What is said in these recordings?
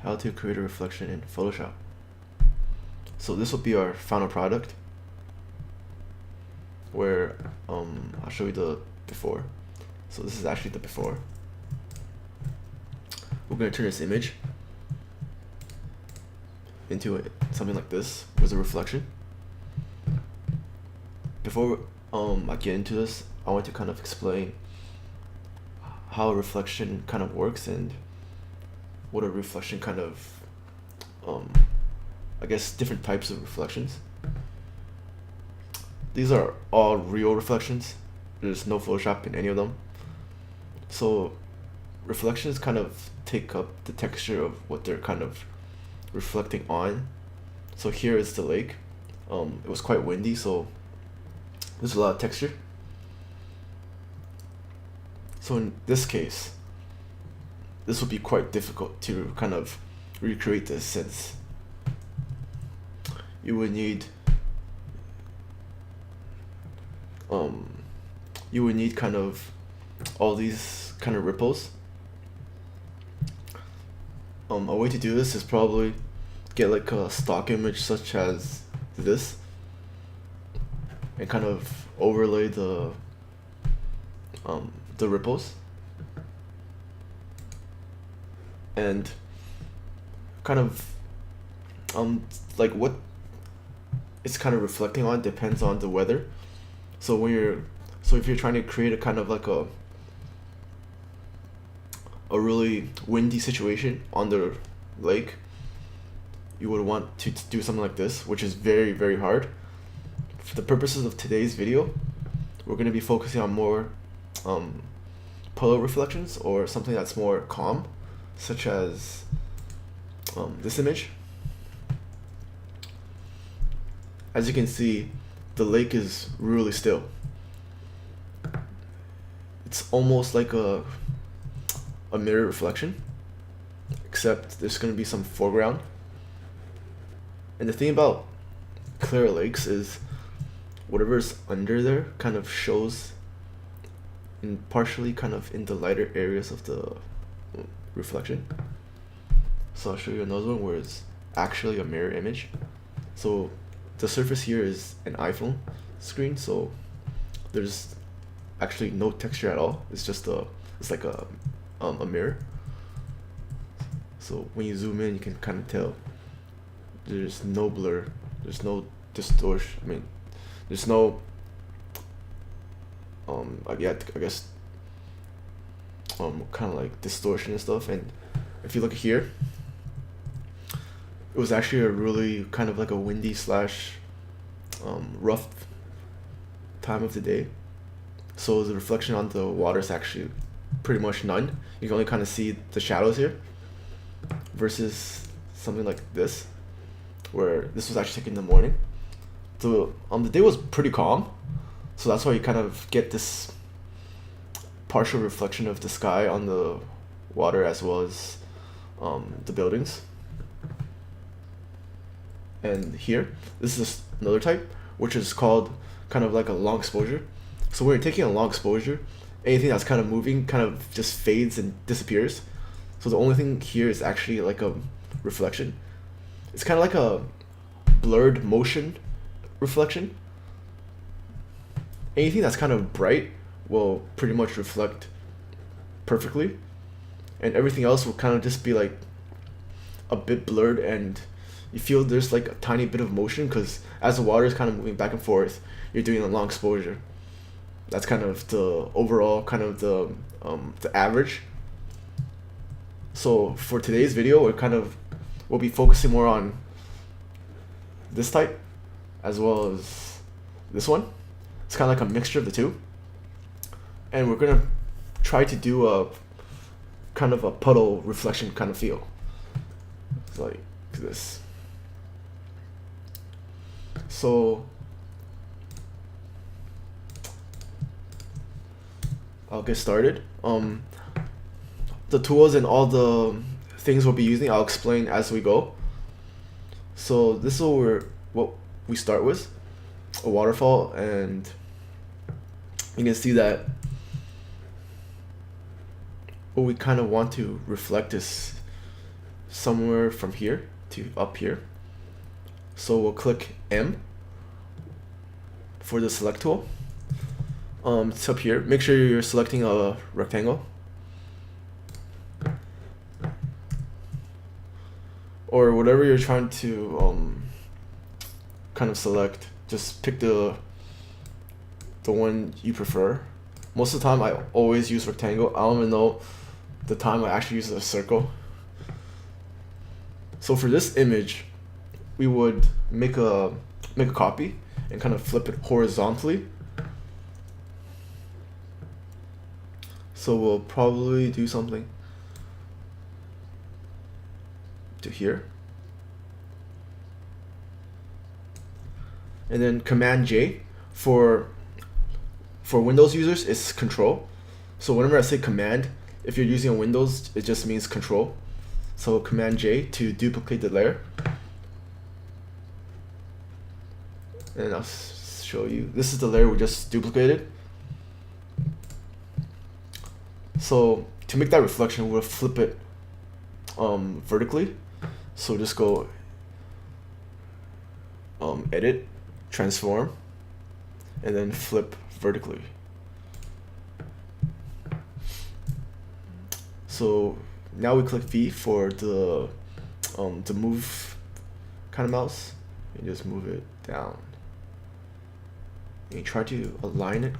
how to create a reflection in Photoshop. So this will be our final product, where I'll show you the before. So this is actually the before. We're going to turn this image into something like this with a reflection. Before I get into this, I want to kind of explain how a reflection kind of works and what a reflection kind of I guess different types of reflections. These are all real reflections. There's no Photoshop in any of them. So reflections kind of take up the texture of what they're kind of reflecting on. So here is the lake. It was quite windy, so there's a lot of texture. So in this case, this would be quite difficult to kind of recreate this, since you would need kind of all these kind of ripples. A way to do this is probably get like a stock image such as this and kind of overlay the ripples, and kind of like what it's kind of reflecting on depends on the weather. So if you're trying to create a kind of like a really windy situation on the lake, you would want to do something like this, which is very, very hard. For the purposes of today's video, we're going to be focusing on more puddle reflections, or something that's more calm, such as this image. As you can see, the lake is really still. It's almost like a mirror reflection, except there's going to be some foreground. And the thing about clear lakes is whatever's under there kind of shows in partially kind of in the lighter areas of the reflection. So I'll show you another one where it's actually a mirror image. So the surface here is an iPhone screen, so there's actually no texture at all. It's just it's like a mirror. So when you zoom in, you can kind of tell there's no blur, there's no distortion. I mean, there's no I guess kind of like distortion and stuff. And if you look here, it was actually a really kind of like a windy slash rough time of the day. So the reflection on the water is actually pretty much none. You can only kind of see the shadows here, versus something like this, where this was actually taken in the morning. So the day was pretty calm, so that's why you kind of get this partial reflection of the sky on the water as well as the buildings. And here, this is another type, which is called kind of like a long exposure. So when you're taking a long exposure, anything that's kind of moving kind of just fades and disappears. So the only thing here is actually like a reflection. It's kind of like a blurred motion reflection. Anything that's kind of bright will pretty much reflect perfectly, and everything else will kind of just be like a bit blurred, and you feel there's like a tiny bit of motion, because as the water is kind of moving back and forth, you're doing a long exposure. That's kind of the overall kind of the average. So for today's video, we'll be focusing more on this type as well as this one. It's kind of like a mixture of the two, and we're gonna try to do a kind of a puddle reflection kind of feel. It's like this. So I'll get started. The tools and all the things we'll be using, I'll explain as we go. So this is what we start with, a waterfall, and you can see that what we kind of want to reflect is somewhere from here to up here. So we'll click M for the select tool. It's up here. Make sure you're selecting a rectangle. Or whatever you're trying to kind of select. Just pick the one you prefer. Most of the time I always use rectangle. I don't even know the time I actually use a circle. So for this image, we would make a copy and kind of flip it horizontally. So we'll probably do something to here. And then Command J for Windows users is Control. So whenever I say Command, if you're using a Windows, it just means Control. So Command J to duplicate the layer. And I'll show you. This is the layer we just duplicated. So to make that reflection, we'll flip it vertically. So just go Edit, Transform, and then flip vertically. So now we click V for the move kind of mouse, and just move it down. And you try to align it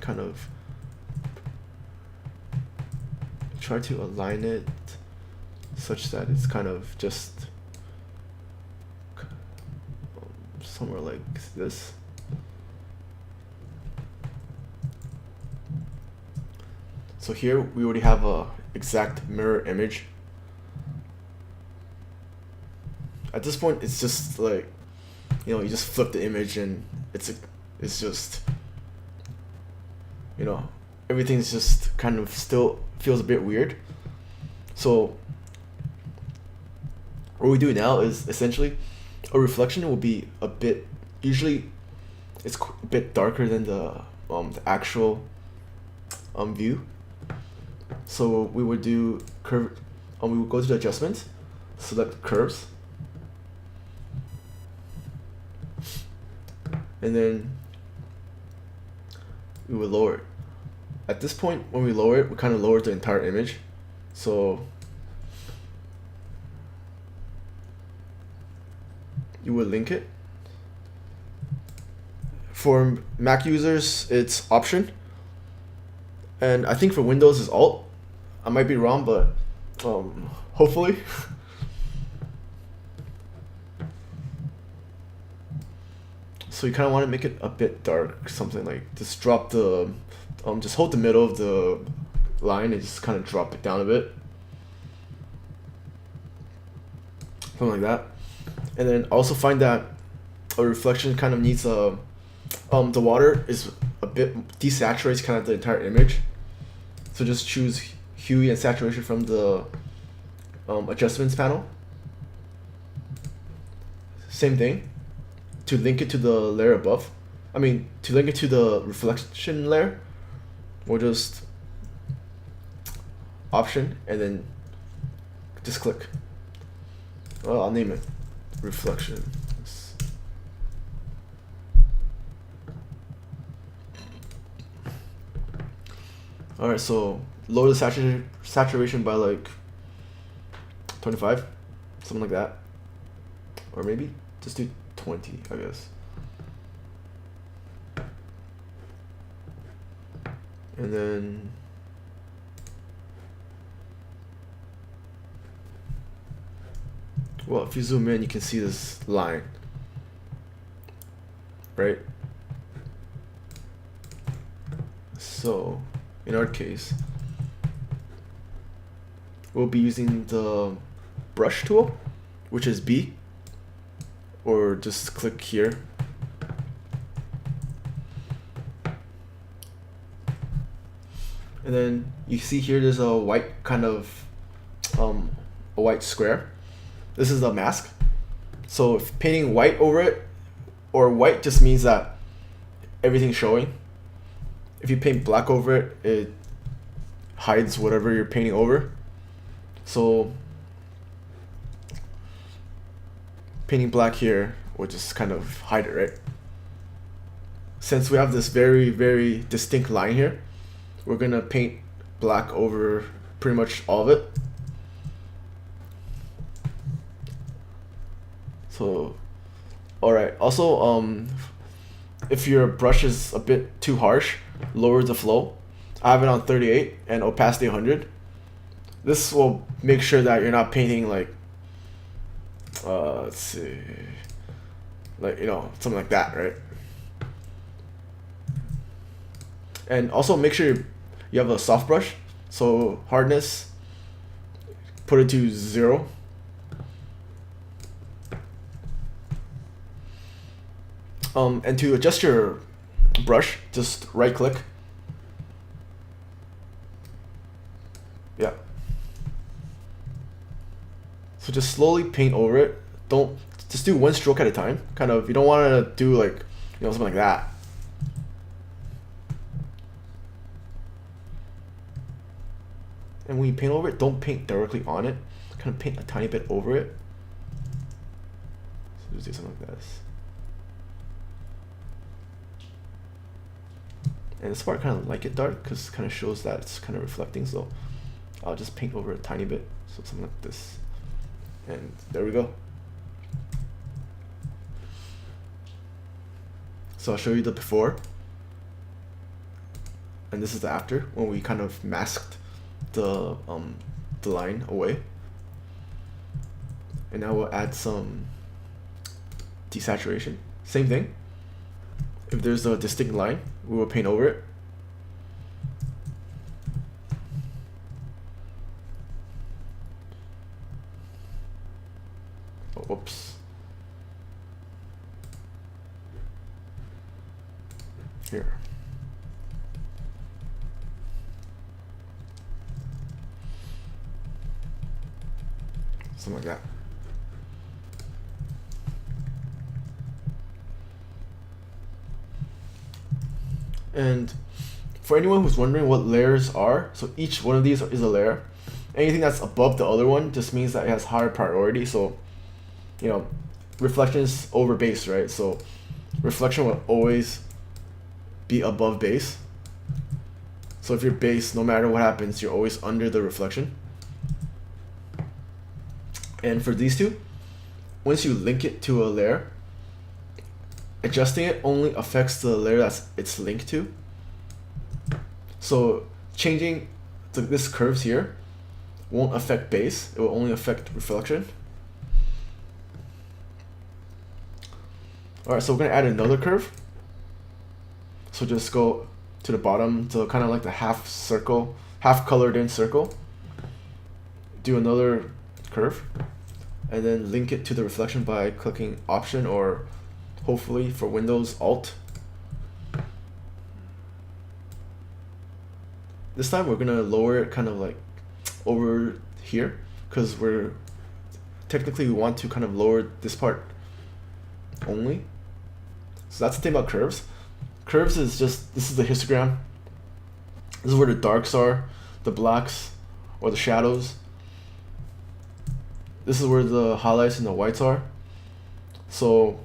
such that it's kind of just somewhere like this. So here we already have a exact mirror image. At this point, it's just like, you know, you just flip the image and it's just, you know, everything's just kind of still feels a bit weird. So what we do now is essentially a reflection will be a bit, usually it's a bit darker than the actual view. So we would do curve, we would go to the adjustments, select curves, and then we would lower it. At this point, when we lower it, we kind of lower the entire image. So you would link it. For Mac users, it's Option, and I think for Windows is Alt. I might be wrong, but hopefully. So you kind of want to make it a bit dark, something like just drop the, just hold the middle of the line and just kind of drop it down a bit, something like that. And then also find that a reflection kind of needs the water is a bit desaturates kind of the entire image. So just choose hue and saturation from the adjustments panel. Same thing. To link it to the layer above, to link it to the reflection layer, we'll just Option and then just click. Well, I'll name it reflection. Alright, so lower the saturation by like 25, something like that, or maybe just do 20, I guess. And then well, if you zoom in, you can see this line, right? So in our case, we'll be using the brush tool, which is B, or just click here. And then you see here there's a white kind of a white square. This is the mask. So if painting white over it, or white just means that everything's showing. If you paint black over it, it hides whatever you're painting over. So painting black here will just kind of hide it, right? Since we have this very, very distinct line here, we're gonna paint black over pretty much all of it. So, alright, also, if your brush is a bit too harsh, lower the flow. I have it on 38 and opacity 100. This will make sure that you're not painting like, let's see, like, you know, something like that, right? And also make sure you have a soft brush. So hardness, put it to 0. And to adjust your brush, just right click. Yeah. So just slowly paint over it. Don't just do one stroke at a time. Kind of, you don't want to do like, you know, something like that. And when you paint over it, don't paint directly on it. Kind of paint a tiny bit over it. So just do something like this. And this part I kind of like it dark because it kind of shows that it's kind of reflecting. So I'll just paint over a tiny bit. So something like this. And there we go. So I'll show you the before. And this is the after when we kind of masked the line away. And now we'll add some desaturation. Same thing. If there's a distinct line, we will paint over it. Oh, whoops. Here. Something like that. And for anyone who's wondering what layers are, so each one of these is a layer. Anything that's above the other one just means that it has higher priority. So, you know, reflection is over base, right? So reflection will always be above base. So if your base, no matter what happens, you're always under the reflection. And for these two, once you link it to a layer, adjusting it only affects the layer that it's linked to. So changing this curves here won't affect base, it will only affect reflection. Alright, so we're gonna add another curve. So just go to the bottom to kind of like the half circle, half colored in circle. Do another curve and then link it to the reflection by clicking Option, or hopefully for Windows, Alt. This time we're gonna lower it kind of like over here because we're technically we want to kind of lower this part only. So that's the thing about curves. Curves is just, this is the histogram. This is where the darks are, the blacks or the shadows. This is where the highlights and the whites are. So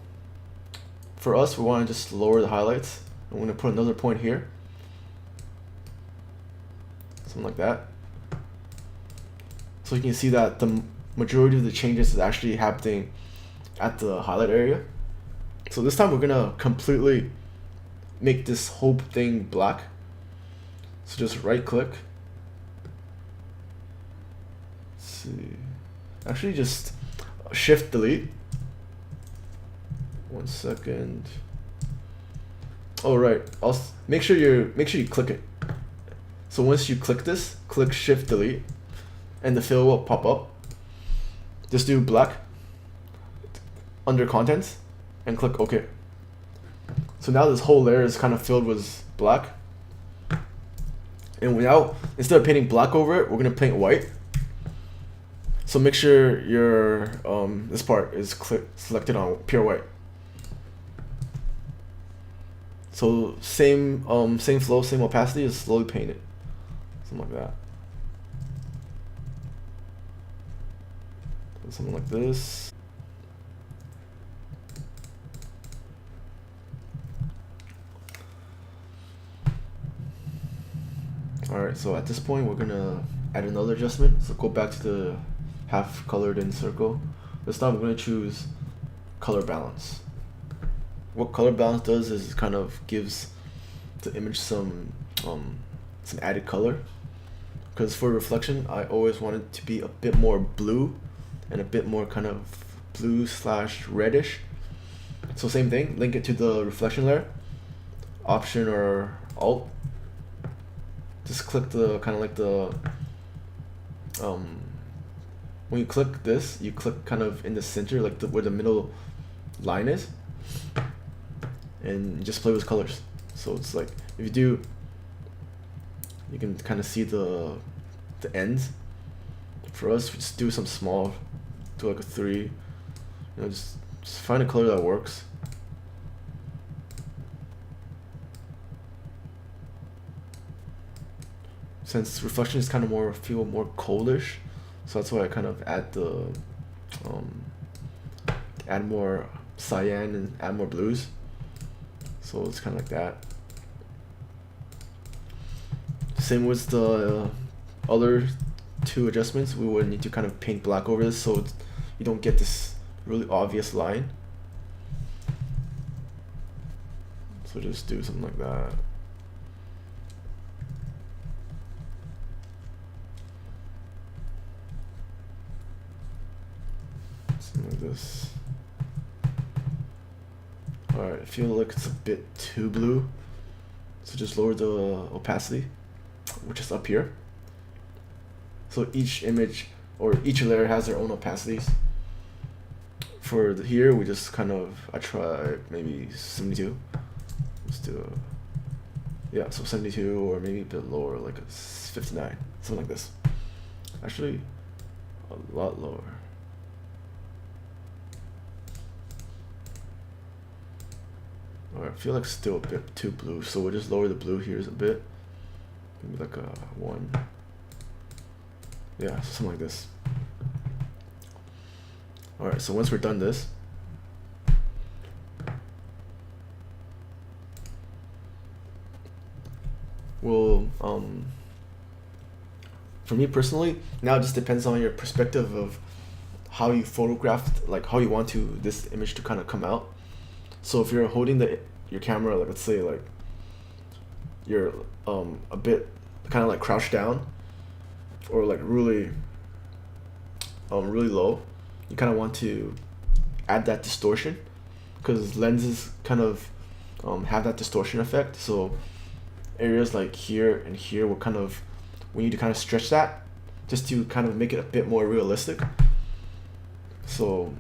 for us, we want to just lower the highlights. I'm going to put another point here. Something like that. So you can see that the majority of the changes is actually happening at the highlight area. So this time we're going to completely make this whole thing black. So just right click. Let's see. Actually just Shift delete. 1 second. Oh right. I'll make sure you click it. So once you click this, click Shift delete, and the fill will pop up. Just do black under contents and click OK. So now this whole layer is kind of filled with black. And now instead of painting black over it, we're gonna paint white. So make sure your this part is selected on pure white. So same flow, same opacity, is slowly paint it. Something like that. Something like this. Alright, so at this point we're gonna add another adjustment. So go back to the half colored in circle. This time we're gonna choose color balance. What color balance does is it kind of gives the image some added color. Because for reflection, I always want it to be a bit more blue and a bit more kind of blue/reddish. So same thing, link it to the reflection layer, Option or Alt. Just click the kind of like the when you click this, you click kind of in the center, like where the middle line is, and just play with colors. So it's like if you do, you can kind of see the ends. For us, we just do some small, do like a 3. You know, just find a color that works. Since reflection is kind of feel more coldish, so that's why I kind of add the add more cyan and add more blues. So it's kind of like that. Same with the other 2 adjustments. We would need to kind of paint black over this so you don't get this really obvious line. So just do something like that. Something like this. Alright, I feel like it's a bit too blue. So just lower the opacity, which is up here. So each image or each layer has their own opacities. For here, we just kind of, I try maybe 72. Let's do yeah, so 72 or maybe a bit lower, like a 59, something like this. Actually, a lot lower. Alright, I feel like still a bit too blue, so we'll just lower the blue here a bit. Maybe like a 1. Yeah, something like this. Alright, so once we're done this, we'll, for me personally, now it just depends on your perspective of how you photographed, like how you want this image to kind of come out. So if you're holding your camera, like let's say like you're a bit kind of like crouched down or like really low, you kind of want to add that distortion because lenses kind of have that distortion effect. So areas like here and here will kind of, we need to kind of stretch that just to kind of make it a bit more realistic. So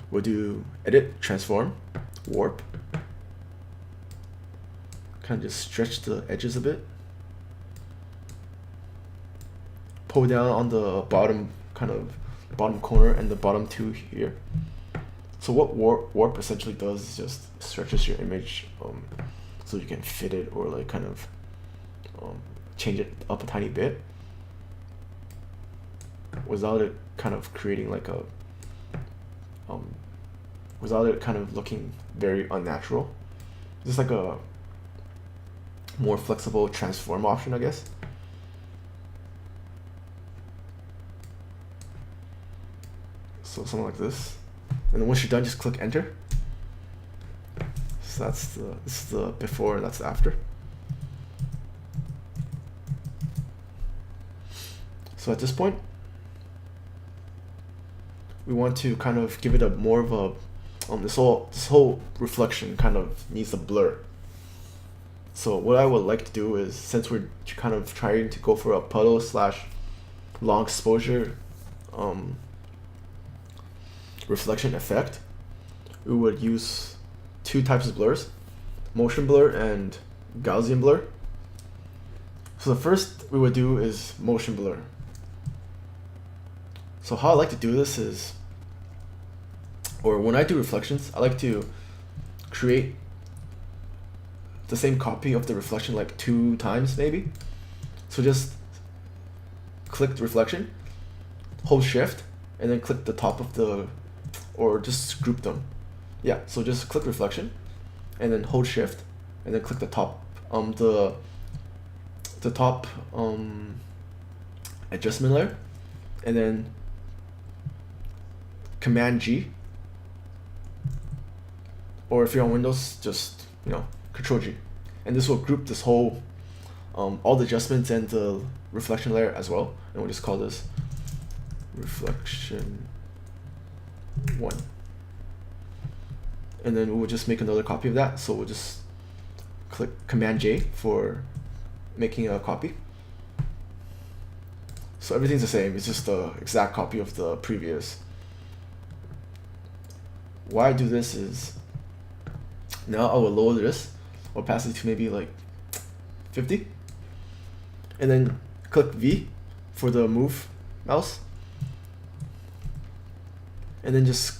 we'll do edit, transform, warp, kind of just stretch the edges a bit, pull down on the bottom corner and the bottom 2 here. So what warp essentially does is just stretches your image so you can fit it or like kind of change it up a tiny bit without it kind of creating like a without it kind of looking very unnatural. Just like a more flexible transform option, I guess. So something like this, and then once you're done, just click enter. So this is the before and that's the after. So at this point, we want to kind of give it a more of a this whole reflection kind of needs a blur. So what I would like to do is, since we're kind of trying to go for a puddle / long exposure reflection effect, we would use 2 types of blurs, motion blur and Gaussian blur. So the first we would do is motion blur. So how I like to do this is, or when I do reflections, I like to create the same copy of the reflection like 2 times maybe. So just click the reflection, hold shift, and then click the top of the, or just group them. Yeah, so just click reflection and then hold shift and then click the top, the the top adjustment layer, and then Command G, or if you're on Windows, just Control G, and this will group this whole all the adjustments and the reflection layer as well, and we'll just call this reflection 1, and then we'll just make another copy of that. So we'll just click Command J for making a copy. So everything's the same, it's just the exact copy of the previous. Why I do this is, now I will lower this opacity to maybe like 50, and then click V for the move mouse, and then just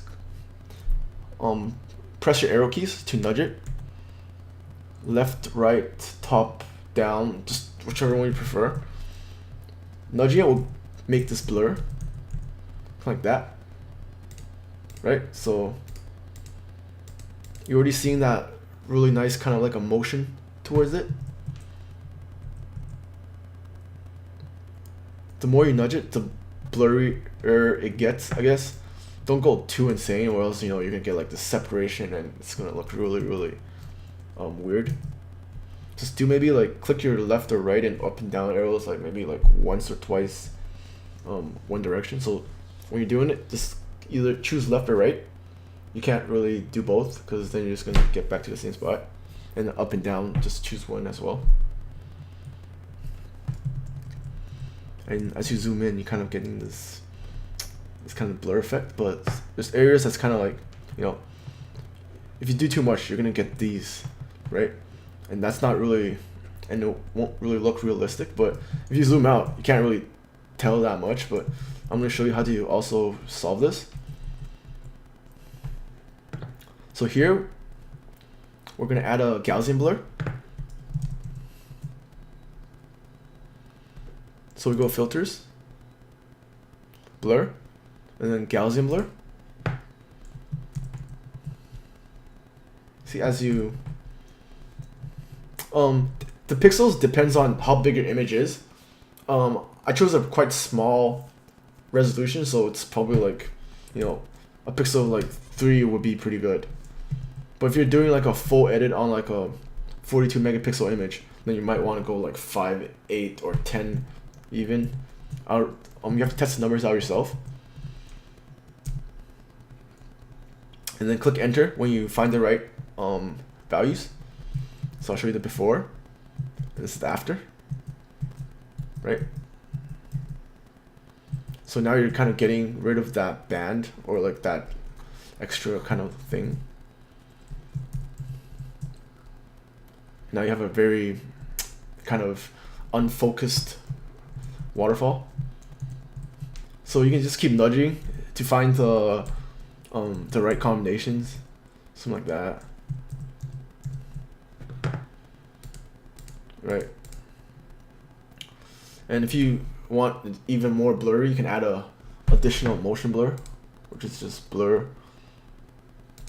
press your arrow keys to nudge it, left, right, top, down, just whichever one you prefer. Nudging it will make this blur like that, right? So you're already seeing that really nice kind of like a motion towards it. The more you nudge it, the blurrier it gets, I guess. Don't go too insane, or else you're gonna get like the separation and it's gonna look really weird. Just do maybe like click your left or right and up and down arrows like maybe like once or twice one direction. So when you're doing it, just either choose left or right. You can't really do both because then you're just gonna get back to the same spot. And up and down, just choose one as well. And as you zoom in, you're kind of getting this kind of blur effect, but there's areas that's kind of like, if you do too much, you're gonna get these, right? And that's not really, and it won't really look realistic. But if you zoom out, you can't really tell that much. But I'm gonna show you how to also solve this. So here, we're gonna add a Gaussian blur. So we go filters, blur, and then Gaussian blur. See, as you the pixels depends on how big your image is. I chose a quite small resolution, so it's probably like a pixel of like 3 would be pretty good. But if you're doing like a full edit on like a 42 megapixel image, then you might want to go like 5, 8, or 10 even. You have to test the numbers out yourself. And then click enter when you find the right values. So I'll show you the before, and this is the after, right? So now you're kind of getting rid of that band or like that extra kind of thing. Now you have a very kind of unfocused waterfall. So you can just keep nudging to find the right combinations, something like that. Right. And if you want it even more blurry, you can add a additional motion blur, which is just blur,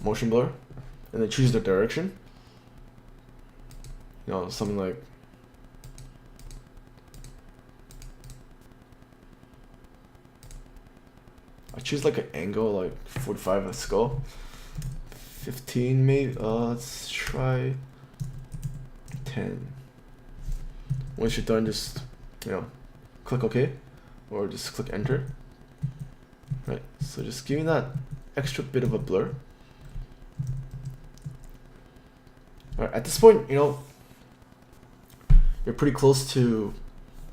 motion blur, and then choose the direction. Something like I choose like an angle like 45. Let's go 15 maybe. Let's try 10. Once you're done, just click OK, or just click enter. Right, so just giving that extra bit of a blur. Alright, at this point, you're pretty close to,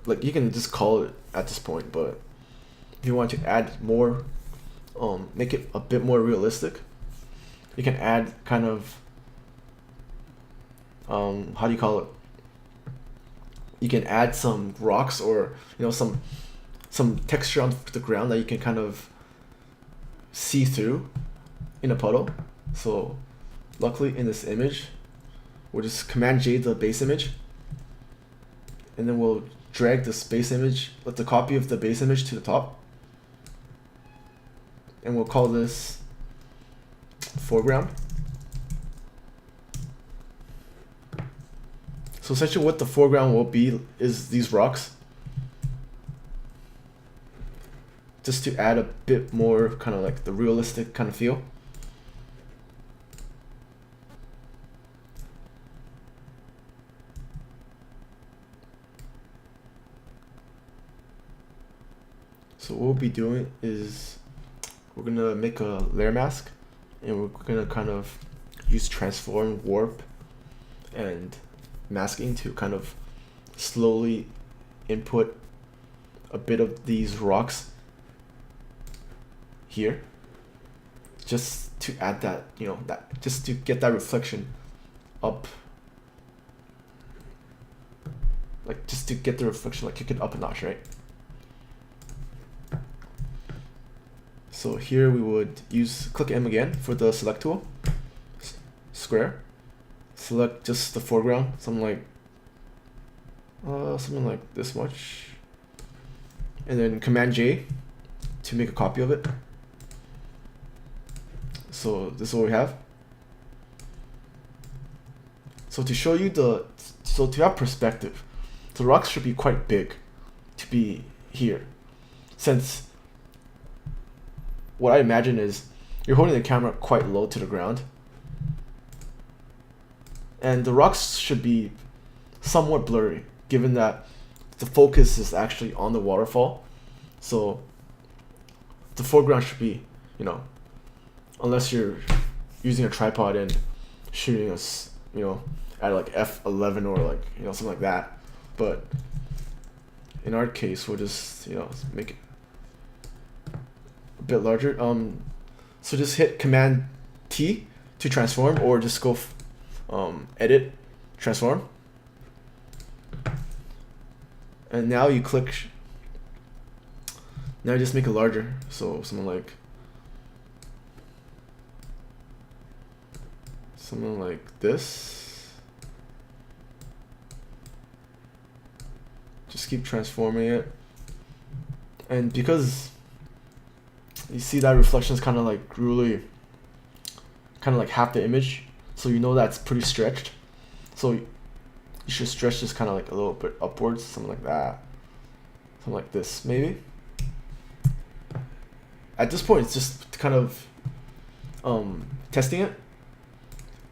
like, you can just call it at this point, but if you want to add more, make it a bit more realistic, you can add kind of, how do you call it? You can add some rocks or some texture on the ground that you can kind of see through in a puddle. So luckily in this image, we'll just Command J the base image, and then we'll drag this base image, let the copy of the base image to the top, and we'll call this foreground. So essentially what the foreground will be is these rocks. Just to add a bit more kind of like the realistic kind of feel. So what we'll be doing is we're gonna make a layer mask, and we're gonna kind of use transform, warp, and masking to kind of slowly input a bit of these rocks here, just to add that, you know, that just to get that reflection up, like just to get the reflection, like kick it up a notch, right? So here we would click M again for the select tool, square, select just the foreground, something like this much, and then Command J to make a copy of it. So this is what we have. So to show you to have perspective, the rocks should be quite big to be here, since what I imagine is you're holding the camera quite low to the ground, and the rocks should be somewhat blurry given that the focus is actually on the waterfall. So the foreground should be, you know, unless you're using a tripod and shooting us, you know, at like f11 or like, you know, something like that. But in our case, we'll just, you know, make it a bit larger. So just hit Command T to transform, or just go edit, transform, and now you click. Now you just make it larger. So something like this. Just keep transforming it, and because you see that reflection is kind of like really, kind of like half the image, so you know that's pretty stretched. So you should stretch this kind of like a little bit upwards, something like that, something like this maybe. At this point, it's just kind of testing it.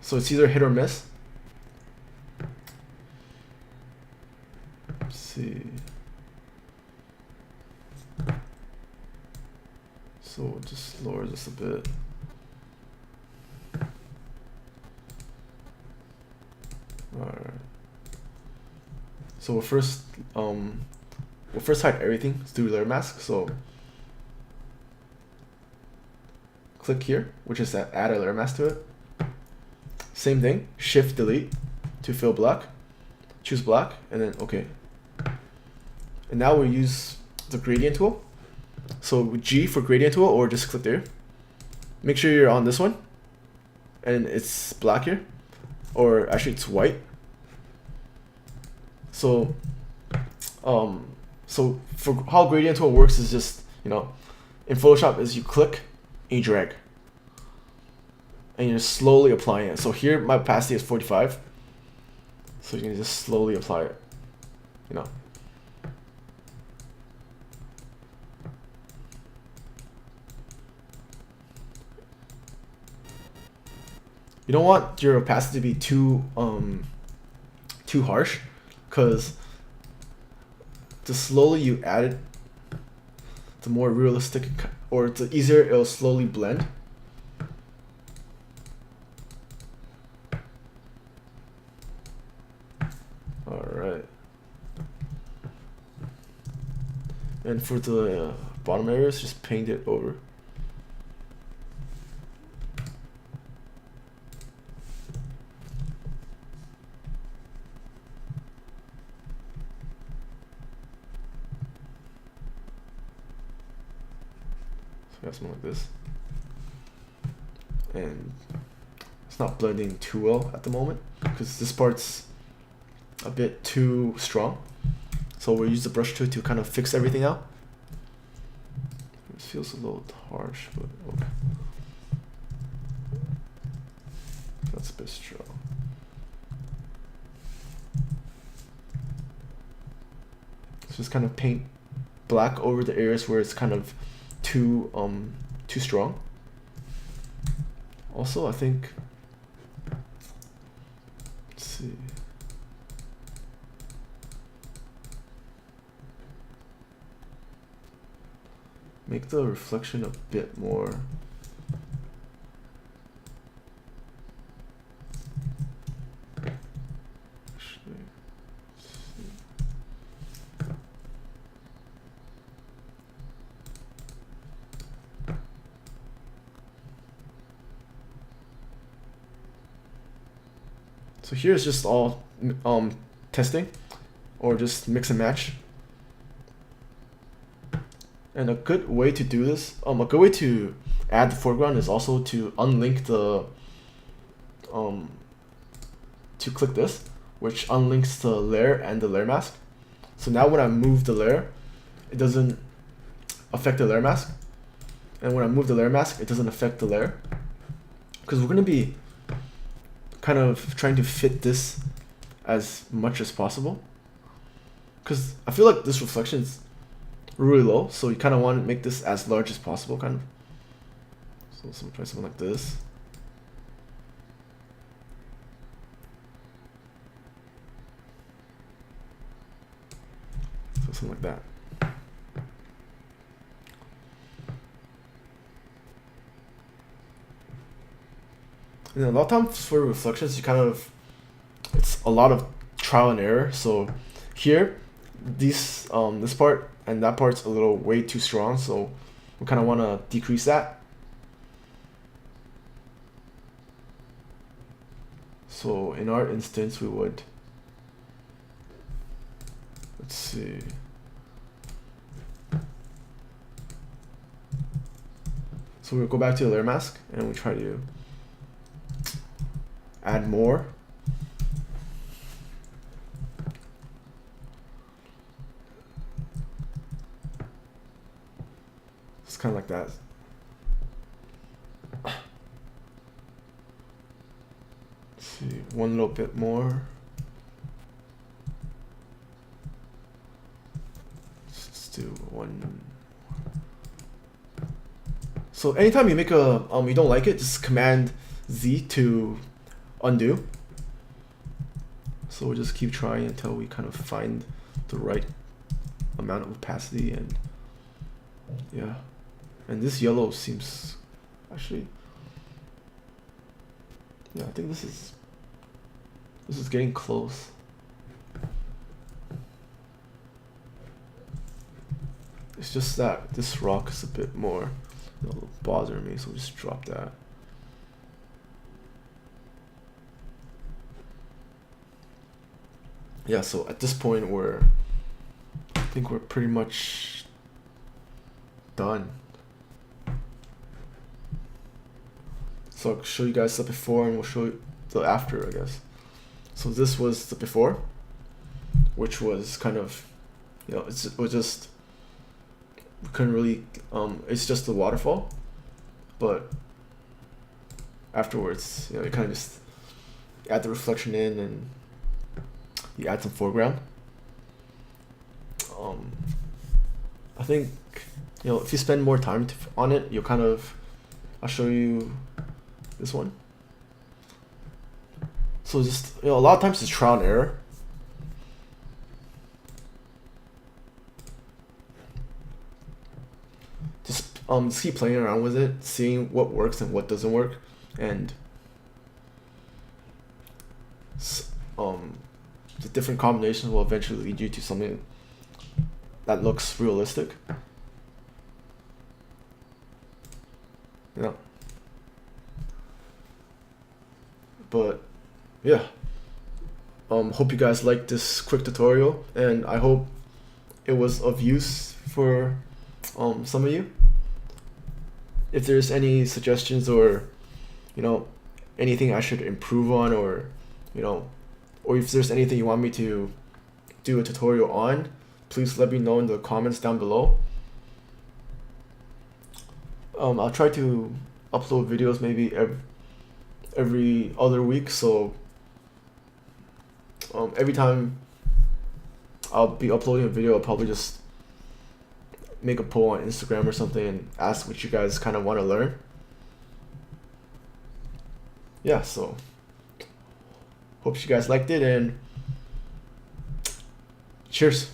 So it's either hit or miss. Let's see. So we'll just lower this a bit. Alright. So we'll first hide everything through layer mask. So click here, which is that add a layer mask to it. Same thing, Shift Delete to fill black. Choose black, and then OK. And now we'll use the gradient tool. So G for gradient tool, or just click there. Make sure you're on this one, and it's black here, or actually it's white. So so for how gradient tool works is just, you know, in Photoshop is you click and you drag, and you're slowly applying it. So here my opacity is 45, so you can just slowly apply it, you know. You don't want your opacity to be too harsh, because the slowly you add it, the more realistic, or the easier it'll slowly blend. Alright. And for the bottom areas, just paint it over. Something like this, and it's not blending too well at the moment because this part's a bit too strong, so we'll use the brush tool to kind of fix everything out. It feels a little harsh, but okay, that's a bit strong. just kind of paint black over the areas where it's kind of too strong. Also, I think, let's see. Make the reflection a bit more. Actually, let's see. So here's just all testing, or just mix and match. And a good way to do this, a good way to add the foreground is also to unlink the, to click this, which unlinks the layer and the layer mask. So now when I move the layer, it doesn't affect the layer mask. And when I move the layer mask, it doesn't affect the layer. Because we're gonna be kind of trying to fit this as much as possible. Because I feel like this reflection is really low, so you kind of want to make this as large as possible, kind of. So try something like this. So something like that. And then a lot of times for reflections, you kind of, it's a lot of trial and error. So here, this part and that part's a little way too strong, so we kind of want to decrease that. So in our instance, we would, let's see. So we'll go back to the layer mask and we try to add more. It's kind of like that. Let's see, one little bit more. Let's do one. So anytime you make a you don't like it, just Command Z to undo. So we'll just keep trying until we kind of find the right amount of opacity, and yeah. And this yellow seems actually, yeah, I think this is getting close. It's just that this rock is a bit more, it'll bother me, so we'll just drop that. Yeah, so at this point I think we're pretty much done. So I'll show you guys the before and we'll show you the after, I guess. So this was the before, which was kind of, you know, it was just, we couldn't really, it's just the waterfall, but afterwards, you know, you kind of just add the reflection in and you add some foreground. I think, you know, if you spend more time on it, you'll kind of, I'll show you this one. So just, you know, a lot of times it's trial and error. Just keep playing around with it, seeing what works and what doesn't work, and the different combinations will eventually lead you to something that looks realistic. Yeah. But yeah, hope you guys liked this quick tutorial, and I hope it was of use for some of you. If there's any suggestions or, you know, anything I should improve on, or, you know, or if there's anything you want me to do a tutorial on, please let me know in the comments down below. I'll try to upload videos maybe every other week, so every time I'll be uploading a video. I'll probably just make a poll on Instagram or something and ask what you guys kind of want to learn. Yeah, so hope you guys liked it, and cheers.